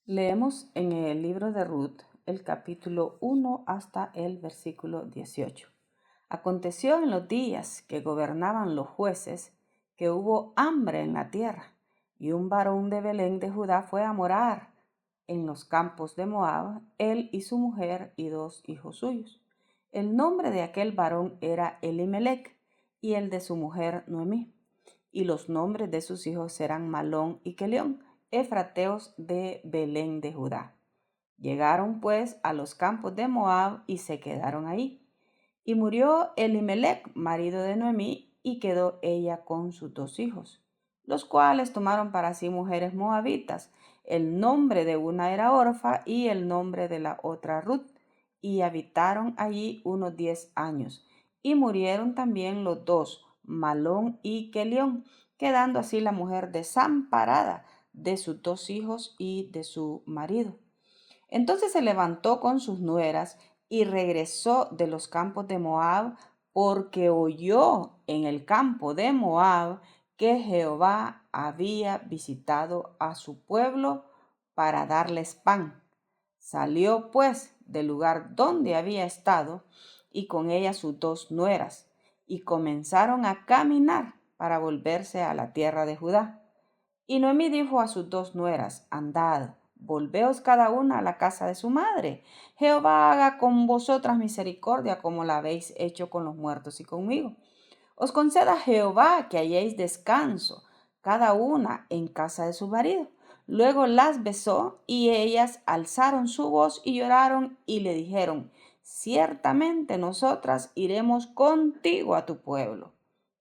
Leemos en el libro de Ruth el capítulo 1 hasta el versículo 18. Aconteció en los días que gobernaban los jueces que hubo hambre en la tierra, y un varón de Belén de Judá fue a morar en los campos de Moab, él y su mujer y 2 hijos suyos. El nombre de aquel varón era Elimelec, y el de su mujer Noemí. Y los nombres de sus hijos eran Malón y Quelión, efrateos de Belén de Judá. Llegaron pues a los campos de Moab y se quedaron ahí. Y murió Elimelec, marido de Noemí, y quedó ella con sus 2 hijos, los cuales tomaron para sí mujeres moabitas. El nombre de una era Orfa y el nombre de la otra Ruth, y habitaron allí unos 10 años. Y murieron también los 2, Malón y Quelión, quedando así la mujer desamparada de sus 2 hijos y de su marido. Entonces se levantó con sus nueras y regresó de los campos de Moab, porque oyó en el campo de Moab que Jehová había visitado a su pueblo para darles pan. Salió pues del lugar donde había estado y con ella sus 2 nueras, y comenzaron a caminar para volverse a la tierra de Judá. Y Noemí dijo a sus 2 nueras: Andad, volveos cada una a la casa de su madre. Jehová haga con vosotras misericordia como la habéis hecho con los muertos y conmigo. Os conceda Jehová que halléis descanso, cada una en casa de su marido. Luego las besó, y ellas alzaron su voz y lloraron y le dijeron: Ciertamente nosotras iremos contigo a tu pueblo.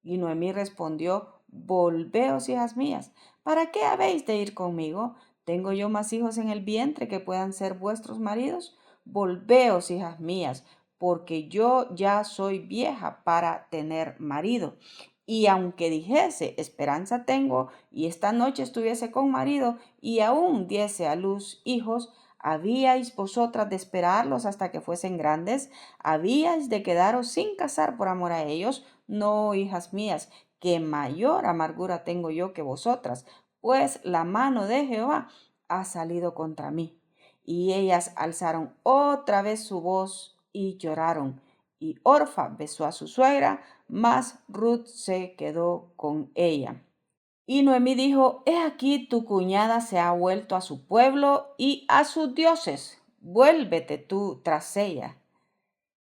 Y Noemí respondió: Volveos, hijas mías, ¿para qué habéis de ir conmigo? ¿Tengo yo más hijos en el vientre que puedan ser vuestros maridos? Volveos, hijas mías, porque yo ya soy vieja para tener marido. Y aunque dijese: esperanza tengo, y esta noche estuviese con marido, y aún diese a luz hijos, ¿habíais vosotras de esperarlos hasta que fuesen grandes? ¿Habíais de quedaros sin casar por amor a ellos? No, hijas mías, que mayor amargura tengo yo que vosotras, pues la mano de Jehová ha salido contra mí. Y ellas alzaron otra vez su voz y lloraron. Y Orfa besó a su suegra, mas Ruth se quedó con ella. Y Noemí dijo: He aquí tu cuñada se ha vuelto a su pueblo y a sus dioses. Vuélvete tú tras ella.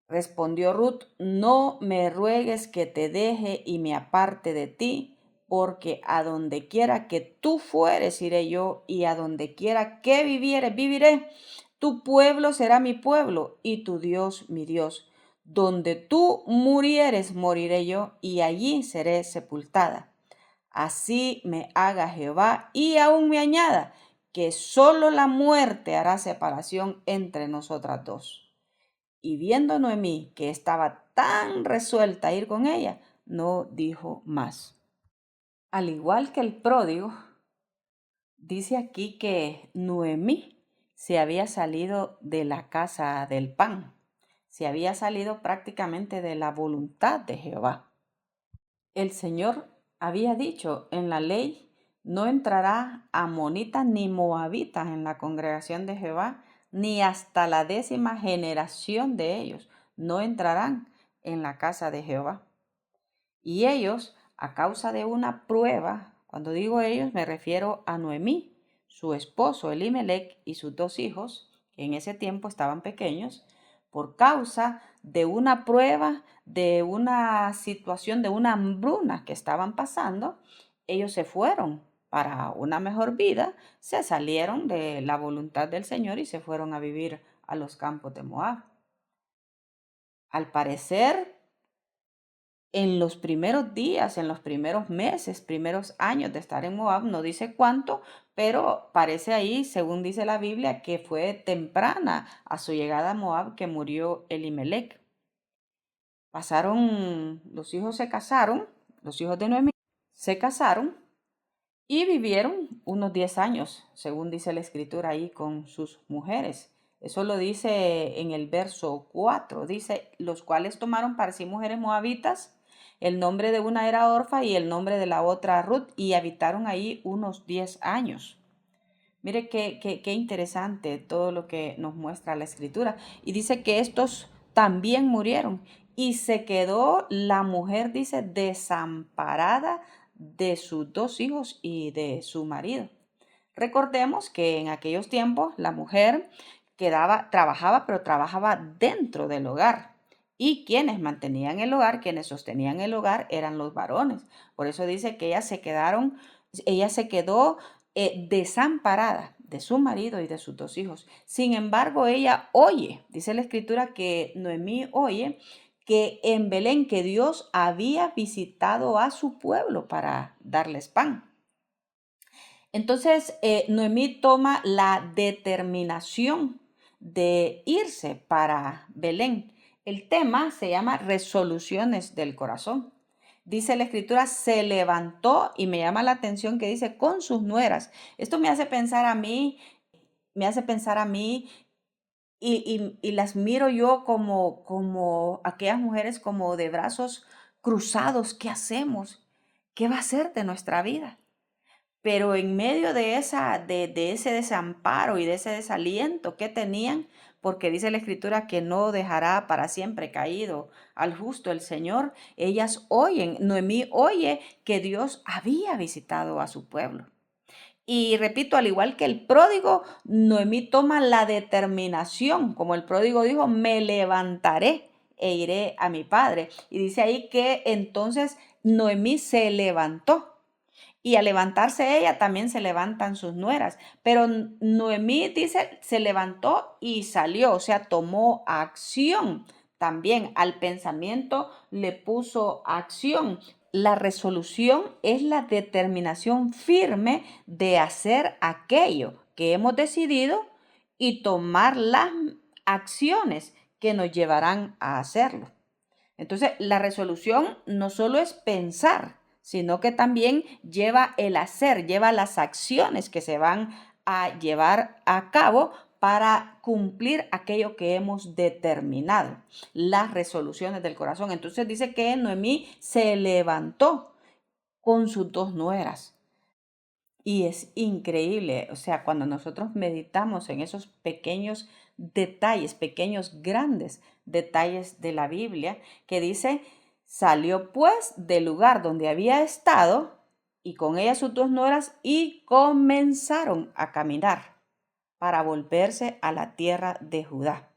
Respondió Ruth: No me ruegues que te deje y me aparte de ti, porque a donde quiera que tú fueres iré yo, y a donde quiera que vivieres viviré. Tu pueblo será mi pueblo, y tu Dios mi Dios. Donde tú murieres moriré yo, y allí seré sepultada. Así me haga Jehová, y aún me añada, que solo la muerte hará separación entre nosotras dos. Y viendo Noemí que estaba tan resuelta a ir con ella, no dijo más. Al igual que el pródigo, dice aquí que Noemí se había salido de la casa del pan, se había salido prácticamente de la voluntad de Jehová. El Señor había dicho en la ley: no entrará amonita ni moabita en la congregación de Jehová, ni hasta la 10ª generación de ellos no entrarán en la casa de Jehová. Y ellos, a causa de una prueba, cuando digo ellos me refiero a Noemí, su esposo Elimelec y sus 2 hijos, que en ese tiempo estaban pequeños, por causa de una prueba, de una situación, de una hambruna que estaban pasando, ellos se fueron para una mejor vida, se salieron de la voluntad del Señor y se fueron a vivir a los campos de Moab. Al parecer, en los primeros días, en los primeros meses, primeros años de estar en Moab, no dice cuánto, pero parece ahí, según dice la Biblia, que fue temprana a su llegada a Moab que murió Elimelec. Los hijos se casaron, los hijos de Noemí se casaron y vivieron unos 10 años, según dice la escritura ahí, con sus mujeres. Eso lo dice en el verso 4. Dice: los cuales tomaron para sí mujeres moabitas. El nombre de una era Orfa y el nombre de la otra Ruth, y habitaron ahí unos 10 años. Mire qué interesante todo lo que nos muestra la escritura. Y dice que estos también murieron. Y se quedó la mujer, dice, desamparada de sus dos hijos y de su marido. Recordemos que en aquellos tiempos la mujer trabajaba, pero trabajaba dentro del hogar. Y quienes mantenían el hogar, quienes sostenían el hogar, eran los varones. Por eso dice que ella se quedó desamparada de su marido y de sus dos hijos. Sin embargo, ella oye, dice la escritura que Noemí oye que en Belén que Dios había visitado a su pueblo para darles pan. Entonces, Noemí toma la determinación de irse para Belén. El tema se llama resoluciones del corazón. Dice la escritura, se levantó y me llama la atención que dice con sus nueras. Esto me hace pensar a mí y las miro yo como aquellas mujeres como de brazos cruzados. ¿Qué hacemos? ¿Qué va a ser de nuestra vida? Pero en medio de ese desamparo y de ese desaliento que tenían, porque dice la escritura que no dejará para siempre caído al justo el Señor, ellas oyen, Noemí oye que Dios había visitado a su pueblo. Y repito, al igual que el pródigo, Noemí toma la determinación, como el pródigo dijo, me levantaré e iré a mi padre. Y dice ahí que entonces Noemí se levantó. Y al levantarse ella, también se levantan sus nueras. Pero Noemí dice, se levantó y salió, o sea, tomó acción. También al pensamiento le puso acción. La resolución es la determinación firme de hacer aquello que hemos decidido y tomar las acciones que nos llevarán a hacerlo. Entonces, la resolución no solo es pensar, sino que también lleva el hacer, lleva las acciones que se van a llevar a cabo para cumplir aquello que hemos determinado, las resoluciones del corazón. Entonces dice que Noemí se levantó con sus dos nueras. Y es increíble, o sea, cuando nosotros meditamos en esos pequeños detalles, pequeños grandes detalles de la Biblia, que dice, salió pues del lugar donde había estado y con ella sus dos nueras y comenzaron a caminar para volverse a la tierra de Judá.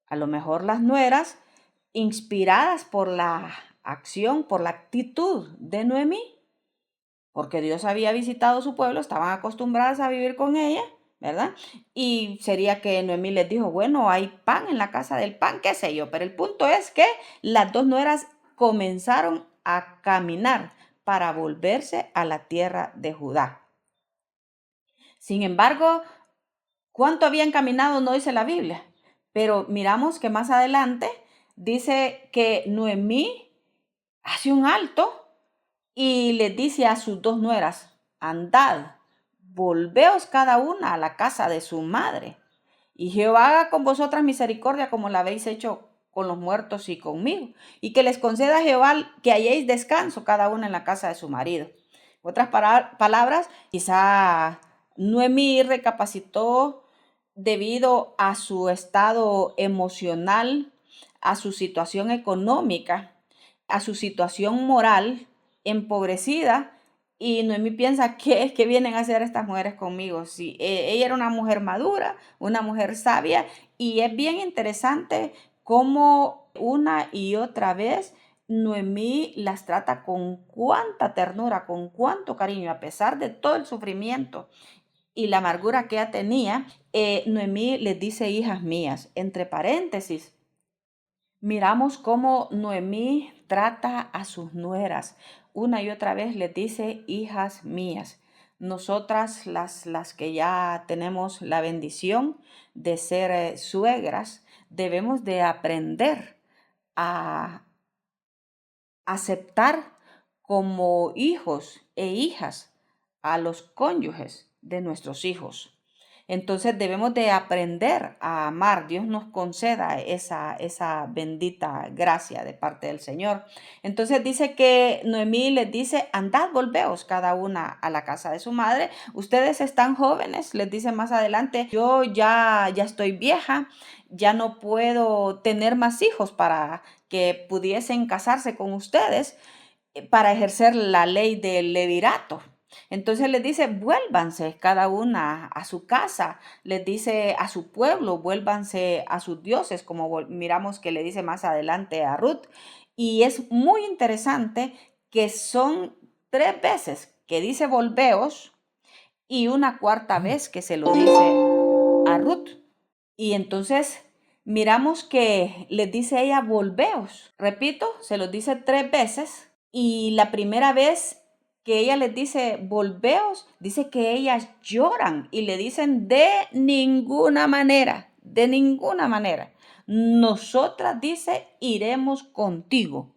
A lo mejor las nueras, inspiradas por la acción, por la actitud de Noemí, porque Dios había visitado su pueblo, estaban acostumbradas a vivir con ella, ¿verdad? Y sería que Noemí les dijo, bueno, hay pan en la casa del pan, qué sé yo, pero el punto es que las dos nueras comenzaron a caminar para volverse a la tierra de Judá. Sin embargo, ¿cuánto habían caminado? No dice la Biblia, pero miramos que más adelante dice que Noemí hace un alto y les dice a sus dos nueras, andad, volveos cada una a la casa de su madre, y Jehová haga con vosotras misericordia como la habéis hecho con los muertos y conmigo, y que les conceda a Jehová que halléis descanso cada una en la casa de su marido. Otras palabras, quizá Noemí recapacitó debido a su estado emocional, a su situación económica, a su situación moral empobrecida. Y Noemí piensa, ¿qué vienen a hacer estas mujeres conmigo? Si ella era una mujer madura, una mujer sabia, y es bien interesante cómo una y otra vez Noemí las trata con cuánta ternura, con cuánto cariño, a pesar de todo el sufrimiento y la amargura que ella tenía. Noemí les dice, hijas mías, entre paréntesis, miramos cómo Noemí trata a sus nueras. Una y otra vez les dice, hijas mías. Nosotras, las que ya tenemos la bendición de ser suegras, debemos de aprender a aceptar como hijos e hijas a los cónyuges de nuestros hijos. Entonces debemos de aprender a amar. Dios nos conceda esa bendita gracia de parte del Señor. Entonces dice que Noemí les dice, andad, volveos cada una a la casa de su madre. Ustedes están jóvenes, les dice más adelante, yo ya estoy vieja, ya no puedo tener más hijos para que pudiesen casarse con ustedes para ejercer la ley del levirato. Entonces les dice, vuélvanse cada una a su casa, les dice a su pueblo, vuélvanse a sus dioses, como miramos que le dice más adelante a Ruth. Y es muy interesante que son 3 veces que dice volveos y una cuarta vez que se lo dice a Ruth. Y entonces miramos que les dice ella, volveos. Repito, se los dice 3 veces. Y la primera vez que ella les dice, volveos, dice que ellas lloran y le dicen, de ninguna manera, de ninguna manera. Nosotras, dice, iremos contigo.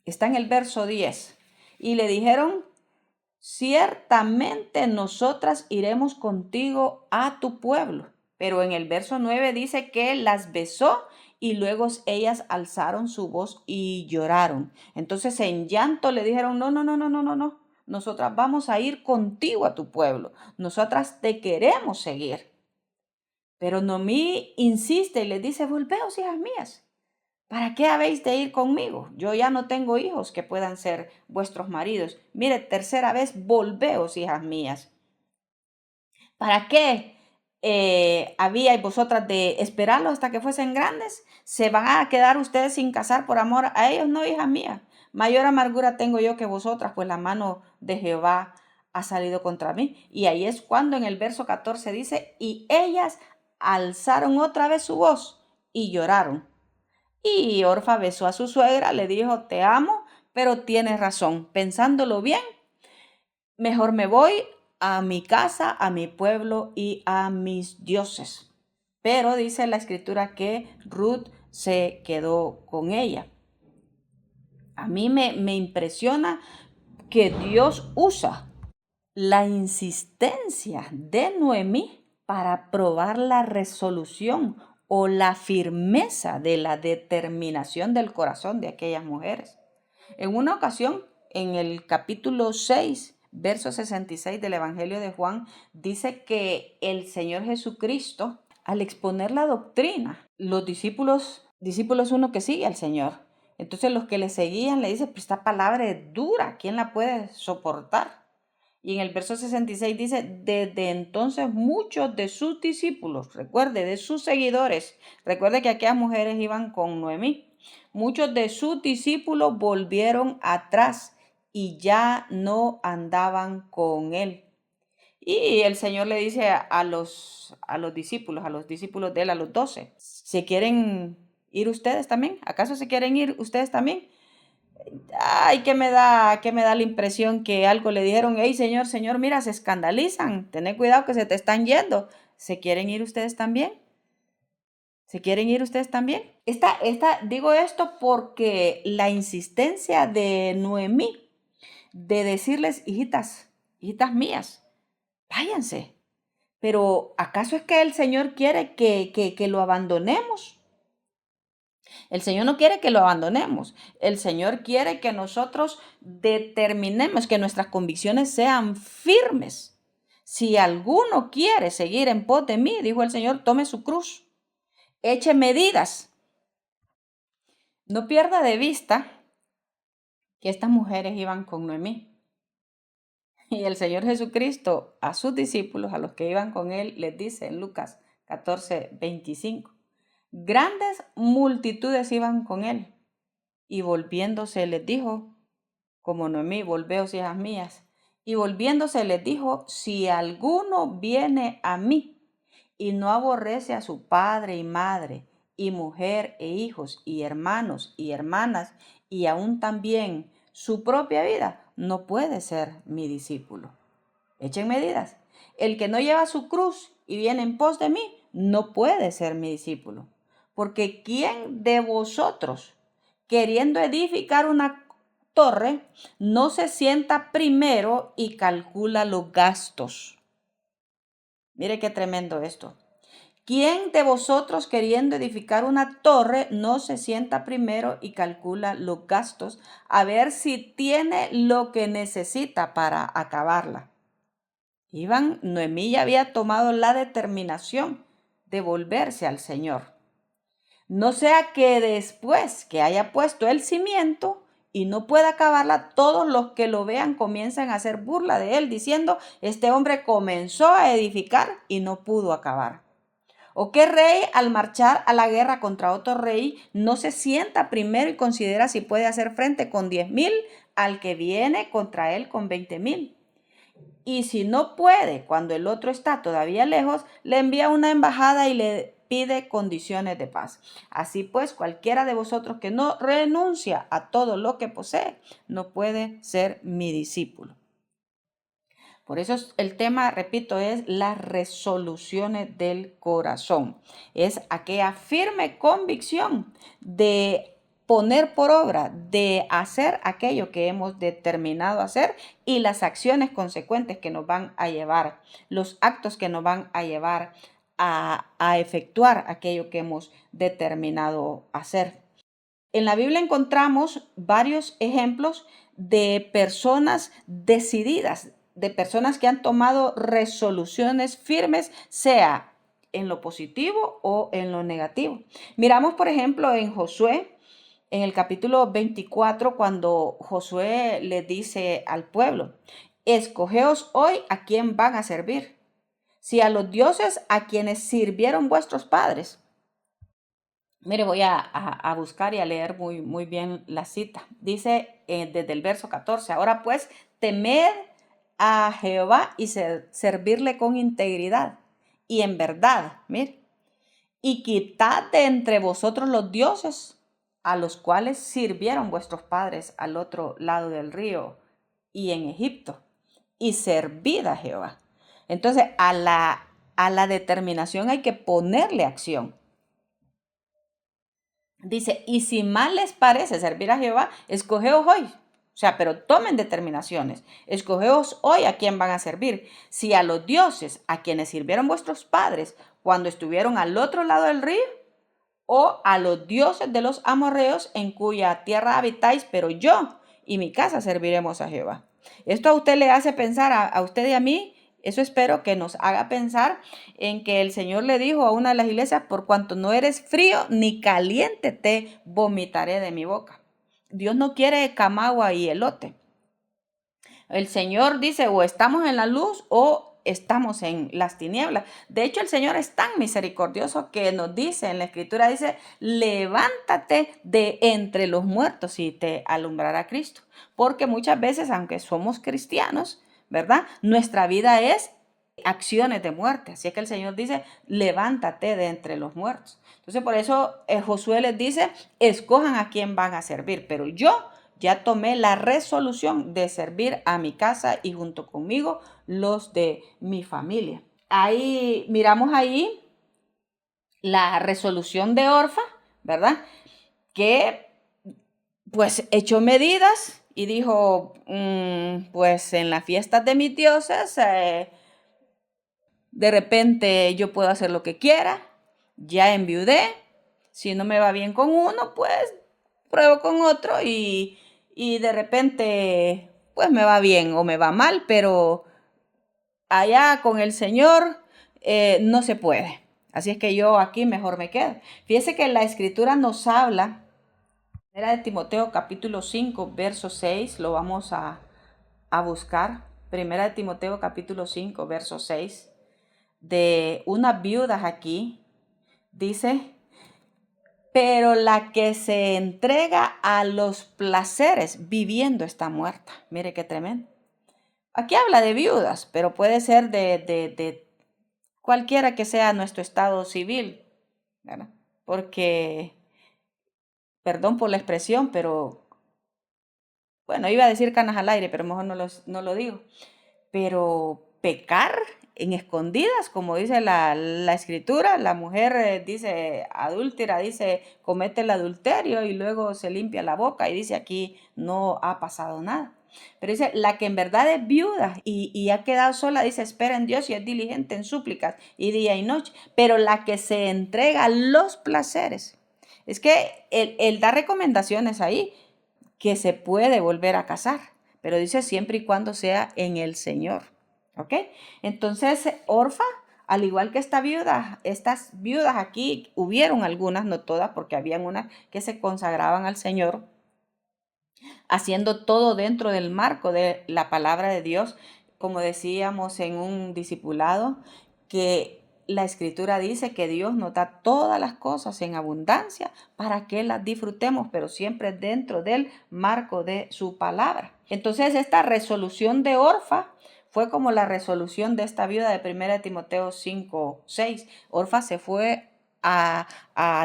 Está en el verso 10. Y le dijeron, ciertamente nosotras iremos contigo a tu pueblo. Pero en el verso 9 dice que las besó y luego ellas alzaron su voz y lloraron. Entonces en llanto le dijeron, no, no, no, no, no, no, no. Nosotras vamos a ir contigo a tu pueblo. Nosotras te queremos seguir. Pero Noemí insiste y les dice, volveos, hijas mías. ¿Para qué habéis de ir conmigo? Yo ya no tengo hijos que puedan ser vuestros maridos. Mire, tercera vez, volveos, hijas mías. ¿Para qué habíais vosotras de esperarlos hasta que fuesen grandes? ¿Se van a quedar ustedes sin casar por amor a ellos? No, hijas mías. Mayor amargura tengo yo que vosotras, pues la mano de Jehová ha salido contra mí. Y ahí es cuando en el verso 14 dice, y ellas alzaron otra vez su voz y lloraron. Y Orfa besó a su suegra, le dijo, te amo, pero tienes razón. Pensándolo bien, mejor me voy a mi casa, a mi pueblo y a mis dioses. Pero dice la escritura que Ruth se quedó con ella. A mí me impresiona que Dios usa la insistencia de Noemí para probar la resolución o la firmeza de la determinación del corazón de aquellas mujeres. En una ocasión, en el capítulo 6, verso 66 del Evangelio de Juan, dice que el Señor Jesucristo, al exponer la doctrina, los discípulos uno que sigue al Señor, entonces los que le seguían le dicen, pues esta palabra es dura, ¿quién la puede soportar? Y en el verso 66 dice, desde entonces muchos de sus discípulos, recuerde, de sus seguidores, recuerde que aquellas mujeres iban con Noemí, muchos de sus discípulos volvieron atrás y ya no andaban con él. Y el Señor le dice a los discípulos de él, a los 12, ¿se quieren ir ustedes también? ¿Acaso se quieren ir ustedes también? Ay, que me da la impresión que algo le dijeron, hey, señor, señor, mira, se escandalizan, ten cuidado que se te están yendo. ¿Se quieren ir ustedes también? ¿Se quieren ir ustedes también? Digo esto porque la insistencia de Noemí de decirles, hijitas mías, váyanse. Pero ¿acaso es que el Señor quiere que lo abandonemos? El Señor no quiere que lo abandonemos. El Señor quiere que nosotros determinemos, que nuestras convicciones sean firmes. Si alguno quiere seguir en pos de mí, dijo el Señor, tome su cruz, eche medidas. No pierda de vista que estas mujeres iban con Noemí. Y el Señor Jesucristo a sus discípulos, a los que iban con él, les dice en Lucas 14:25, grandes multitudes iban con él. Y volviéndose les dijo, como Noemí, volveos, hijas mías. Y volviéndose les dijo, si alguno viene a mí y no aborrece a su padre y madre, y mujer e hijos, y hermanos y hermanas, y aún también su propia vida, no puede ser mi discípulo. Echen medidas. El que no lleva su cruz y viene en pos de mí, no puede ser mi discípulo. Porque ¿quién de vosotros, queriendo edificar una torre, no se sienta primero y calcula los gastos? Mire qué tremendo esto. ¿Quién de vosotros queriendo edificar una torre no se sienta primero y calcula los gastos a ver si tiene lo que necesita para acabarla? Noemí ya había tomado la determinación de volverse al Señor. No sea que después que haya puesto el cimiento y no pueda acabarla, todos los que lo vean comiencen a hacer burla de él, diciendo, este hombre comenzó a edificar y no pudo acabar. ¿O qué rey al marchar a la guerra contra otro rey no se sienta primero y considera si puede hacer frente con 10,000 al que viene contra él con 20,000? Y si no puede, cuando el otro está todavía lejos, le envía una embajada y le pide condiciones de paz. Así pues, cualquiera de vosotros que no renuncia a todo lo que posee, no puede ser mi discípulo. Por eso el tema, repito, es las resoluciones del corazón. Es aquella firme convicción de poner por obra, de hacer aquello que hemos determinado hacer y las acciones consecuentes que nos van a llevar, los actos que nos van a llevar a efectuar aquello que hemos determinado hacer. En la Biblia encontramos varios ejemplos de personas decididas, de personas que han tomado resoluciones firmes, sea en lo positivo o en lo negativo. Miramos, por ejemplo, en Josué, en el capítulo 24, cuando Josué le dice al pueblo, escogeos hoy a quién van a servir, si a los dioses a quienes sirvieron vuestros padres. Mire, voy a buscar y a leer muy bien la cita. Dice desde el verso 14, ahora pues, temed a Jehová y servirle con integridad y en verdad, mire, y quitad de entre vosotros los dioses a los cuales sirvieron vuestros padres al otro lado del río y en Egipto, y servid a Jehová. Entonces, a la determinación hay que ponerle acción. Dice, y si mal les parece servir a Jehová, escogeos hoy. O sea, pero tomen determinaciones. Escogeos hoy a quién van a servir. Si a los dioses a quienes sirvieron vuestros padres cuando estuvieron al otro lado del río, o a los dioses de los amorreos en cuya tierra habitáis, pero yo y mi casa serviremos a Jehová. Esto a usted le hace pensar, a usted y a mí, eso espero que nos haga pensar en que el Señor le dijo a una de las iglesias, por cuanto no eres frío ni caliente, te vomitaré de mi boca. Dios no quiere camagua y elote. El Señor dice, o estamos en la luz o estamos en las tinieblas. De hecho, el Señor es tan misericordioso que nos dice en la Escritura, dice, levántate de entre los muertos y te alumbrará Cristo. Porque muchas veces, aunque somos cristianos, ¿verdad? Nuestra vida es acciones de muerte. Así es que el Señor dice, levántate de entre los muertos. Entonces, por eso Josué les dice, escojan a quién van a servir, pero yo ya tomé la resolución de servir a mi casa y junto conmigo los de mi familia. Ahí miramos ahí la resolución de Orfa, ¿verdad? Que pues echó medidas y dijo, pues en las fiestas de mis dioses, de repente yo puedo hacer lo que quiera, ya enviudé, si no me va bien con uno, pues pruebo con otro y de repente pues me va bien o me va mal, pero allá con el Señor no se puede. Así es que yo aquí mejor me quedo. Fíjese que la Escritura nos habla, era de Timoteo capítulo 5, verso 6, lo vamos a buscar. Primera de Timoteo capítulo 5, verso 6, de unas viudas aquí, dice, pero la que se entrega a los placeres viviendo está muerta. Mire qué tremendo. Aquí habla de viudas, pero puede ser de cualquiera que sea nuestro estado civil, ¿verdad? Porque, perdón por la expresión, pero, bueno, iba a decir canas al aire, pero mejor no lo digo. Pero pecar en escondidas, como dice la Escritura, la mujer dice adúltera, dice comete el adulterio y luego se limpia la boca y dice aquí no ha pasado nada. Pero dice, la que en verdad es viuda y ha quedado sola, dice, espera en Dios y es diligente en súplicas y día y noche. Pero la que se entrega a los placeres, es que él da recomendaciones ahí que se puede volver a casar, pero dice siempre y cuando sea en el Señor. ¿Ok? Entonces, Orfa, al igual que estas viudas aquí, hubieron algunas, no todas, porque habían unas que se consagraban al Señor, haciendo todo dentro del marco de la palabra de Dios, como decíamos en un discipulado, que la escritura dice que Dios nos da todas las cosas en abundancia para que las disfrutemos, pero siempre dentro del marco de su palabra. Entonces, esta resolución de Orfa fue como la resolución de esta viuda de 1 Timoteo 5:6. Orfa se fue a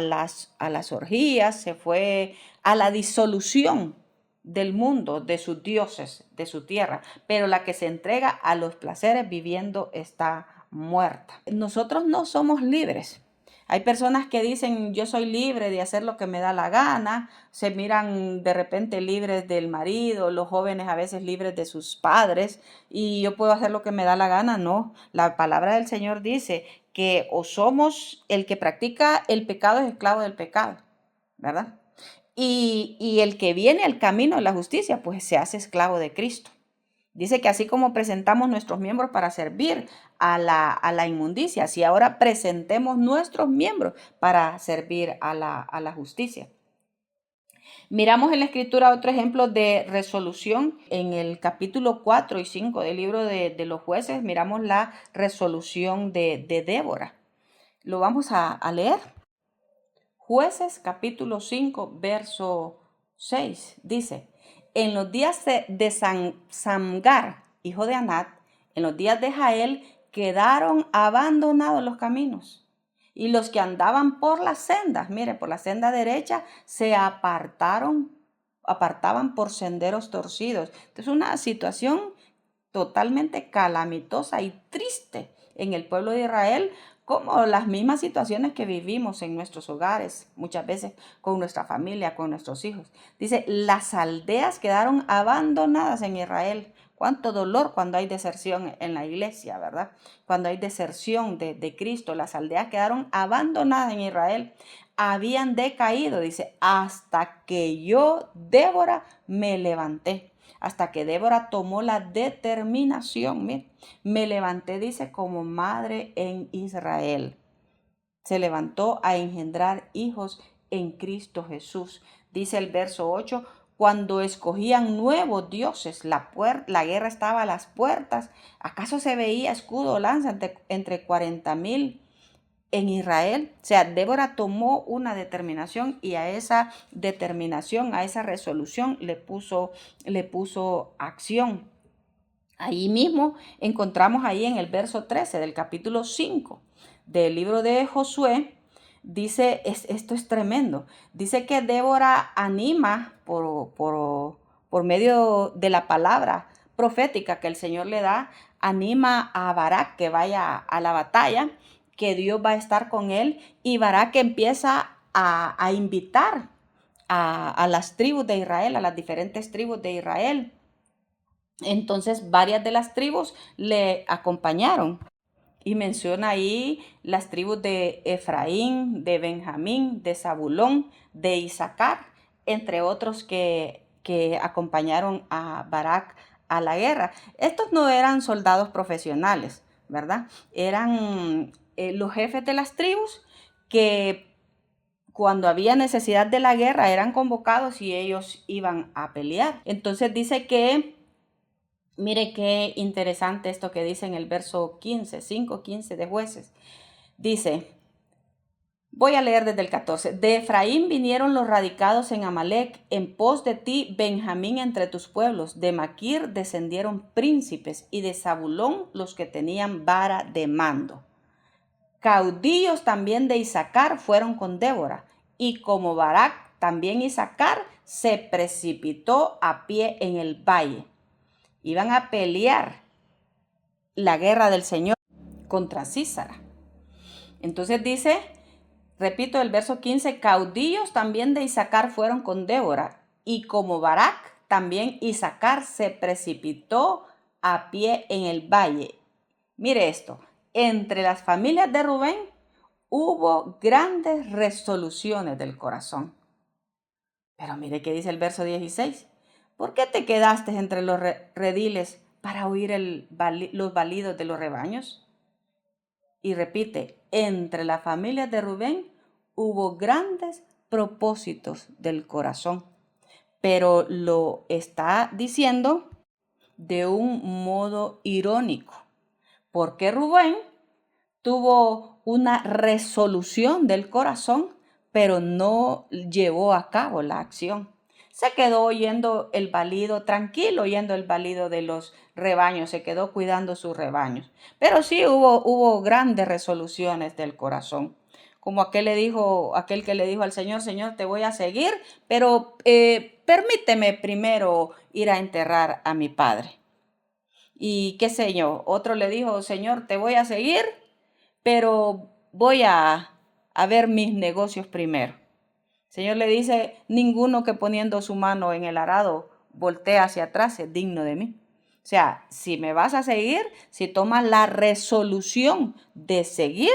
las orgías, se fue a la disolución del mundo, de sus dioses, de su tierra, pero la que se entrega a los placeres viviendo está muerta. Nosotros no somos libres. Hay personas que dicen, yo soy libre de hacer lo que me da la gana, se miran de repente libres del marido, los jóvenes a veces libres de sus padres, y yo puedo hacer lo que me da la gana. No, la palabra del Señor dice que o somos, el que practica el pecado es esclavo del pecado, ¿verdad? Y el que viene al camino de la justicia, pues se hace esclavo de Cristo. Dice que así como presentamos nuestros miembros para servir a la inmundicia, así ahora presentemos nuestros miembros para servir a la justicia. Miramos en la escritura otro ejemplo de resolución. En el capítulo 4 y 5 del libro de los jueces, miramos la resolución de Débora. Lo vamos a leer. Jueces capítulo 5, verso 6, dice, en los días de Samgar, hijo de Anat, en los días de Jael, quedaron abandonados los caminos. Y los que andaban por las sendas, mire, por la senda derecha, se apartaban por senderos torcidos. Entonces, una situación totalmente calamitosa y triste en el pueblo de Israel, como las mismas situaciones que vivimos en nuestros hogares, muchas veces con nuestra familia, con nuestros hijos. Dice, las aldeas quedaron abandonadas en Israel. Cuánto dolor cuando hay deserción en la iglesia, ¿verdad? Cuando hay deserción de Cristo, las aldeas quedaron abandonadas en Israel. Habían decaído, dice, hasta que yo, Débora, me levanté. Hasta que Débora tomó la determinación, mire, me levanté, dice, como madre en Israel. Se levantó a engendrar hijos en Cristo Jesús. Dice el verso 8, cuando escogían nuevos dioses, la guerra estaba a las puertas. ¿Acaso se veía escudo o lanza entre 40,000 en Israel? O sea, Débora tomó una determinación y a esa determinación, a esa resolución le puso acción. Ahí mismo encontramos ahí en el verso 13 del capítulo 5 del libro de Josué, dice, esto es tremendo, dice que Débora anima por medio de la palabra profética que el Señor le da, anima a Barak que vaya a la batalla, que Dios va a estar con él, y Barak empieza a invitar a las tribus de Israel, a las diferentes tribus de Israel. Entonces varias de las tribus le acompañaron. Y menciona ahí las tribus de Efraín, de Benjamín, de Zabulón, de Isaacar, entre otros que acompañaron a Barak a la guerra. Estos no eran soldados profesionales, ¿verdad? Eran los jefes de las tribus que cuando había necesidad de la guerra eran convocados y ellos iban a pelear. Entonces dice que, mire qué interesante esto que dice en el verso 15, 5:15 de Jueces. Dice, voy a leer desde el 14. De Efraín vinieron los radicados en Amalec, en pos de ti, Benjamín, entre tus pueblos. De Maquir descendieron príncipes y de Zabulón los que tenían vara de mando. Caudillos también de Isaacar fueron con Débora, y como Barak, también Isaacar se precipitó a pie en el valle. Iban a pelear la guerra del Señor contra Sísara. Entonces dice, repito el verso 15, caudillos también de Isaacar fueron con Débora, y como Barak también Isaacar se precipitó a pie en el valle. Mire esto, entre las familias de Rubén hubo grandes resoluciones del corazón. Pero mire qué dice el verso 16. ¿Por qué te quedaste entre los rediles para oír los balidos de los rebaños? Y repite, entre las familias de Rubén hubo grandes propósitos del corazón. Pero lo está diciendo de un modo irónico, porque Rubén tuvo una resolución del corazón, pero no llevó a cabo la acción. Se quedó oyendo el balido, tranquilo, oyendo el balido de los rebaños, se quedó cuidando sus rebaños. Pero sí hubo grandes resoluciones del corazón. Como aquel que le dijo al Señor, Señor, te voy a seguir, pero permíteme primero ir a enterrar a mi padre. Y qué sé yo, otro le dijo, Señor, te voy a seguir, pero voy a ver mis negocios primero. El Señor le dice, ninguno que poniendo su mano en el arado voltea hacia atrás es digno de mí. O sea, si me vas a seguir, si tomas la resolución de seguirme,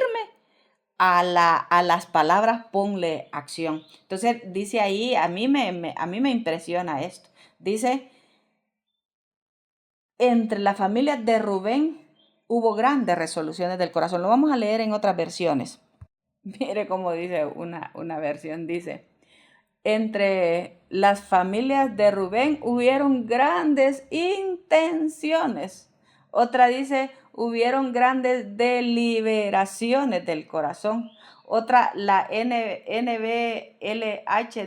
a las palabras ponle acción. Entonces dice ahí, a mí me impresiona esto. Dice, entre las familias de Rubén hubo grandes resoluciones del corazón. Lo vamos a leer en otras versiones. Mire cómo dice una versión, dice, entre las familias de Rubén hubieron grandes intenciones. Otra dice, hubieron grandes deliberaciones del corazón. Otra, la NBLH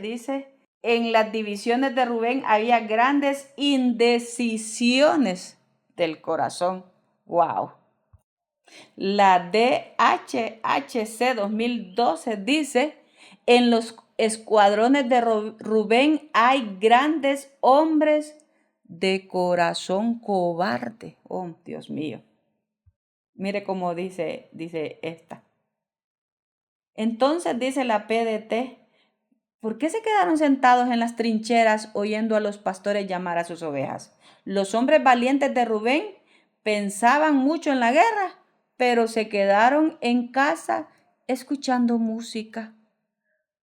dice, en las divisiones de Rubén había grandes indecisiones del corazón. ¡Wow! La DHHC 2012 dice, en los escuadrones de Rubén hay grandes hombres de corazón cobarde. Oh, Dios mío. Mire cómo dice esta. Entonces dice la PDT, ¿por qué se quedaron sentados en las trincheras oyendo a los pastores llamar a sus ovejas? Los hombres valientes de Rubén pensaban mucho en la guerra, pero se quedaron en casa escuchando música.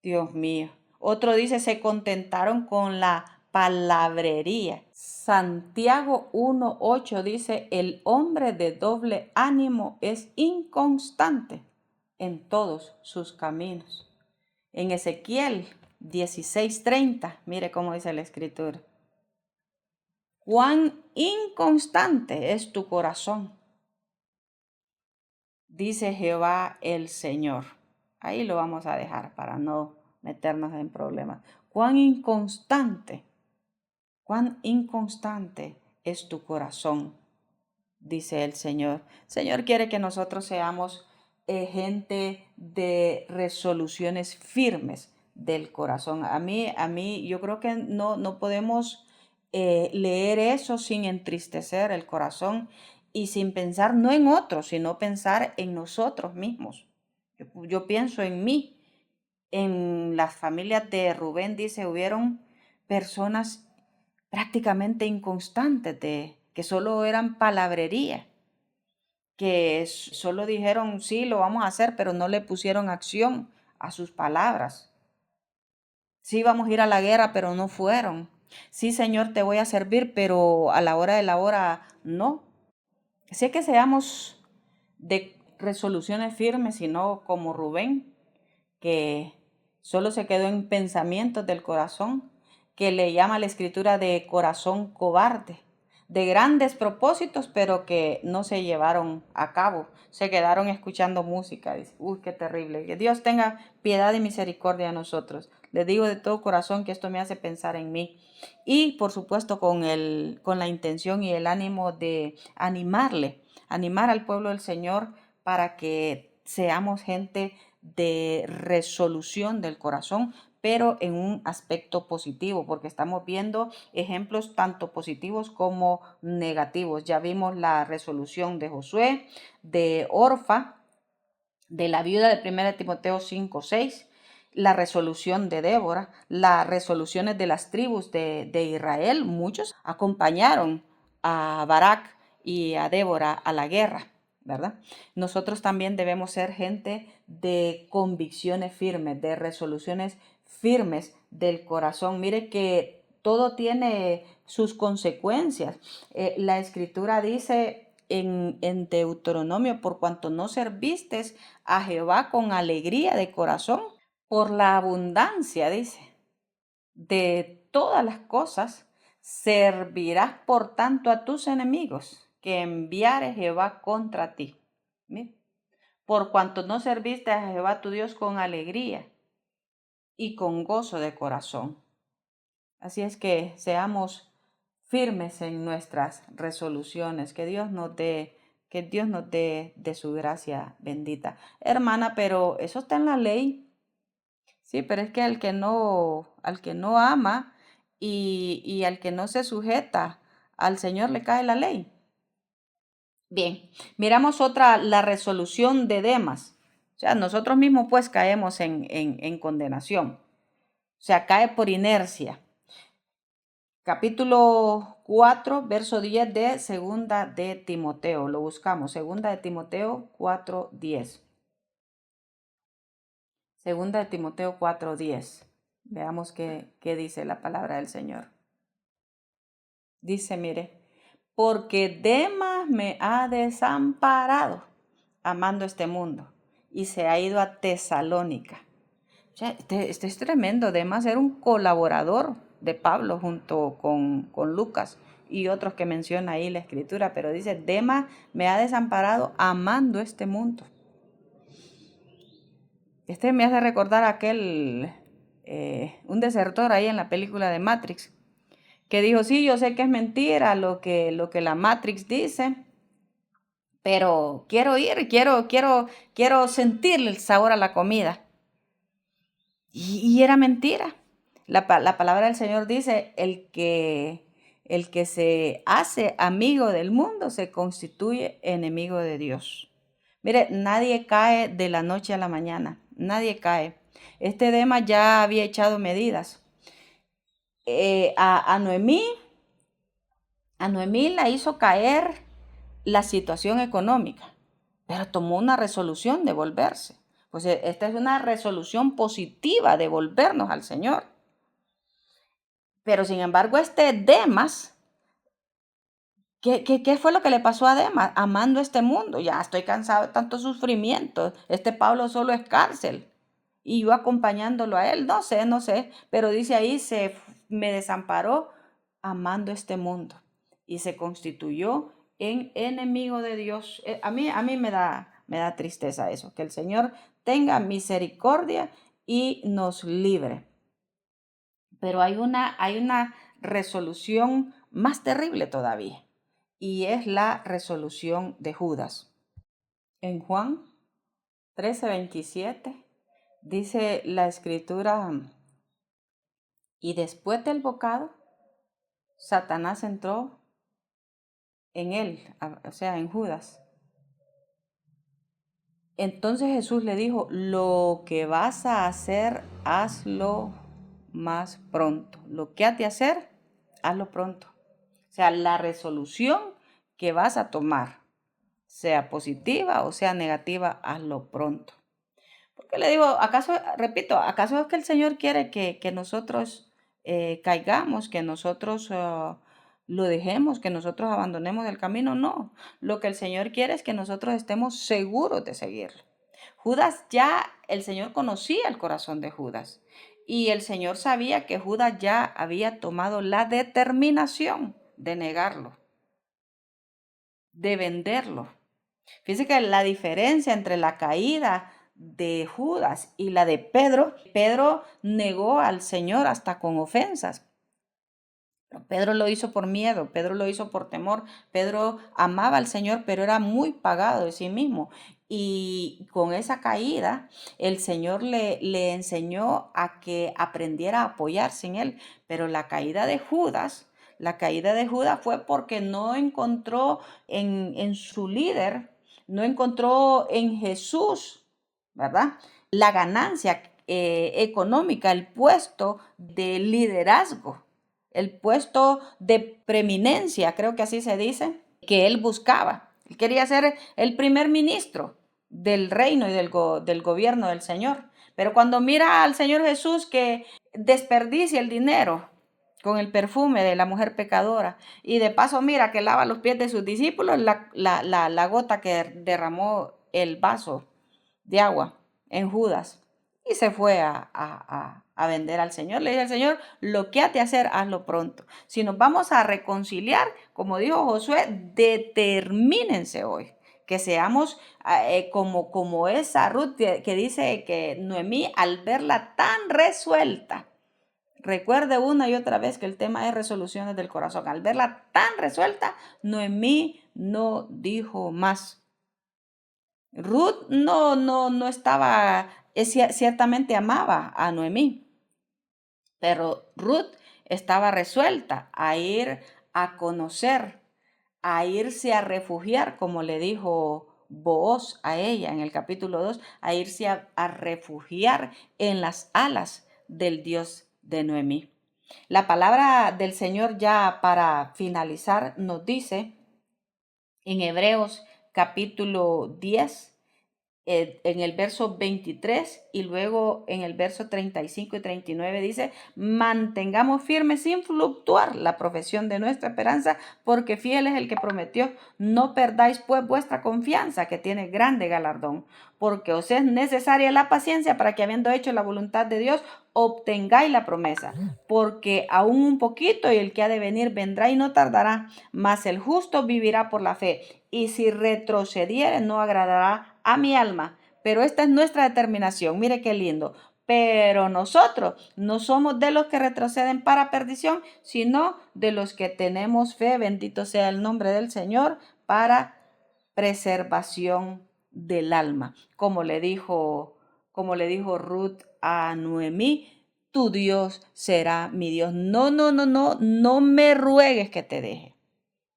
Dios mío. Otro dice, se contentaron con la palabrería. Santiago 1:8 dice, el hombre de doble ánimo es inconstante en todos sus caminos. En Ezequiel 16:30, mire cómo dice la escritura. Cuán inconstante es tu corazón, dice Jehová el Señor. Ahí lo vamos a dejar para no meternos en problemas. Cuán inconstante es tu corazón, dice el Señor. El Señor quiere que nosotros seamos gente de resoluciones firmes del corazón. A mí, yo creo que no podemos leer eso sin entristecer el corazón y sin pensar no en otros, sino pensar en nosotros mismos. Yo pienso en mí. En las familias de Rubén, dice, hubieron personas prácticamente inconstantes, que solo eran palabrería, que solo dijeron, sí, lo vamos a hacer, pero no le pusieron acción a sus palabras. Sí, vamos a ir a la guerra, pero no fueron. Sí, Señor, te voy a servir, pero a la hora de la hora no. Sé que seamos de resoluciones firmes, sino como Rubén, que solo se quedó en pensamientos del corazón, que le llama la escritura de corazón cobarde, de grandes propósitos, pero que no se llevaron a cabo, se quedaron escuchando música. Dice, uy, qué terrible. Que Dios tenga piedad y misericordia a nosotros. Les digo de todo corazón que esto me hace pensar en mí. Y por supuesto con la intención y el ánimo de animar al pueblo del Señor para que seamos gente de resolución del corazón, pero en un aspecto positivo, porque estamos viendo ejemplos tanto positivos como negativos. Ya vimos la resolución de Josué, de Orfa, de la viuda de 1 Timoteo 5:6, la resolución de Débora, las resoluciones de las tribus de Israel. Muchos acompañaron a Barak y a Débora a la guerra, ¿verdad? Nosotros también debemos ser gente de convicciones firmes, de resoluciones firmes del corazón. Mire que todo tiene sus consecuencias. La escritura dice en Deuteronomio: por cuanto no serviste a Jehová con alegría de corazón, por la abundancia, dice, de todas las cosas, servirás por tanto a tus enemigos que enviare Jehová contra ti. ¿Mira? Por cuanto no serviste a Jehová tu Dios con alegría y con gozo de corazón. Así es que seamos firmes en nuestras resoluciones, que Dios nos dé de su gracia bendita. Hermana, pero eso está en la ley. Sí, pero es que al que no ama y al que no se sujeta al Señor le cae la ley. Bien, miramos otra, la resolución de Demas. O sea, nosotros mismos pues caemos en condenación. O sea, cae por inercia. Capítulo 4, verso 10 de Segunda de Timoteo. Lo buscamos, Segunda de Timoteo 4:10. Segunda de Timoteo 4:10. Veamos qué dice la palabra del Señor. Dice, mire, porque Demas me ha desamparado amando este mundo y se ha ido a Tesalónica. O sea, este es tremendo. Demas era un colaborador de Pablo junto con Lucas y otros que menciona ahí la escritura, pero dice, Demas me ha desamparado amando este mundo. Este me hace recordar un desertor ahí en la película de Matrix, que dijo, sí, yo sé que es mentira lo que la Matrix dice, pero quiero ir, quiero sentir el sabor a la comida. Y era mentira. La palabra del Señor dice, el que se hace amigo del mundo se constituye enemigo de Dios. Mire, nadie cae de la noche a la mañana, nadie cae. Este Demas ya había echado medidas. A Noemí la hizo caer la situación económica, pero tomó una resolución de volverse. Pues esta es una resolución positiva de volvernos al Señor. Pero sin embargo, este Demas, ¿qué fue lo que le pasó a Demas? Amando este mundo. Ya estoy cansado de tanto sufrimiento. Este Pablo solo es cárcel. Y yo acompañándolo a él, no sé. Pero dice ahí, me desamparó amando este mundo. Y se constituyó en enemigo de Dios. A mí me da tristeza eso. Que el Señor tenga misericordia y nos libre. Pero hay una resolución más terrible todavía, y es la resolución de Judas. En Juan 13:27 dice la escritura, y después del bocado, Satanás entró en él, o sea, en Judas. Entonces Jesús le dijo, lo que vas a hacer, hazlo más pronto. Lo que has de hacer, hazlo pronto. O sea, la resolución que vas a tomar, sea positiva o sea negativa, hazlo pronto. Porque le digo, acaso es que el Señor quiere que nosotros caigamos, que nosotros lo dejemos, que nosotros abandonemos el camino? No, lo que el Señor quiere es que nosotros estemos seguros de seguirlo. El Señor conocía el corazón de Judas, y el Señor sabía que Judas ya había tomado la determinación de negarlo, de venderlo. Fíjense que la diferencia entre la caída de Judas y la de Pedro negó al Señor hasta con ofensas. Pedro lo hizo por miedo, Pedro lo hizo por temor. Pedro amaba al Señor, pero era muy pagado de sí mismo. Y con esa caída, el Señor le enseñó a que aprendiera a apoyarse en él. Pero la caída de Judas fue porque no encontró en su líder, no encontró en Jesús, ¿verdad?, la ganancia económica, el puesto de liderazgo, el puesto de preeminencia, creo que así se dice, que él buscaba. Él quería ser el primer ministro del reino y del gobierno del Señor. Pero cuando mira al Señor Jesús que desperdicia el dinero con el perfume de la mujer pecadora, y de paso mira que lava los pies de sus discípulos, la gota que derramó el vaso de agua en Judas, y se fue a vender al Señor. Le dice al Señor, lo que has de hacer, hazlo pronto. Si nos vamos a reconciliar, como dijo Josué, determínense hoy. Que seamos como esa Ruth que dice que Noemí, al verla tan resuelta, recuerde una y otra vez que el tema es resoluciones del corazón. Al verla tan resuelta, Noemí no dijo más. Ruth no estaba, ciertamente amaba a Noemí, pero Ruth estaba resuelta a ir a conocer, a irse a refugiar, como le dijo Booz a ella en el capítulo 2, a irse a refugiar en las alas del Dios de Noemí. La palabra del Señor, ya para finalizar, nos dice en Hebreos capítulo 10, en el verso 23 y luego en el verso 35 y 39 dice, mantengamos firme sin fluctuar la profesión de nuestra esperanza, porque fiel es el que prometió. No perdáis pues vuestra confianza, que tiene grande galardón, porque os es necesaria la paciencia para que, habiendo hecho la voluntad de Dios, obtengáis la promesa, porque aún un poquito y el que ha de venir vendrá y no tardará, mas el justo vivirá por la fe, y si retrocediere no agradará a mi alma. Pero esta es nuestra determinación. Mire qué lindo. Pero nosotros no somos de los que retroceden para perdición, sino de los que tenemos fe, bendito sea el nombre del Señor, para preservación del alma. Como le dijo Ruth a Noemí, tu Dios será mi Dios. No me ruegues que te deje.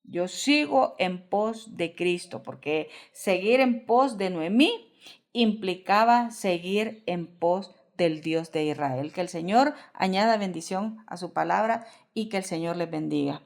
Yo sigo en pos de Cristo, porque seguir en pos de Noemí implicaba seguir en pos del Dios de Israel. Que el Señor añada bendición a su palabra y que el Señor les bendiga.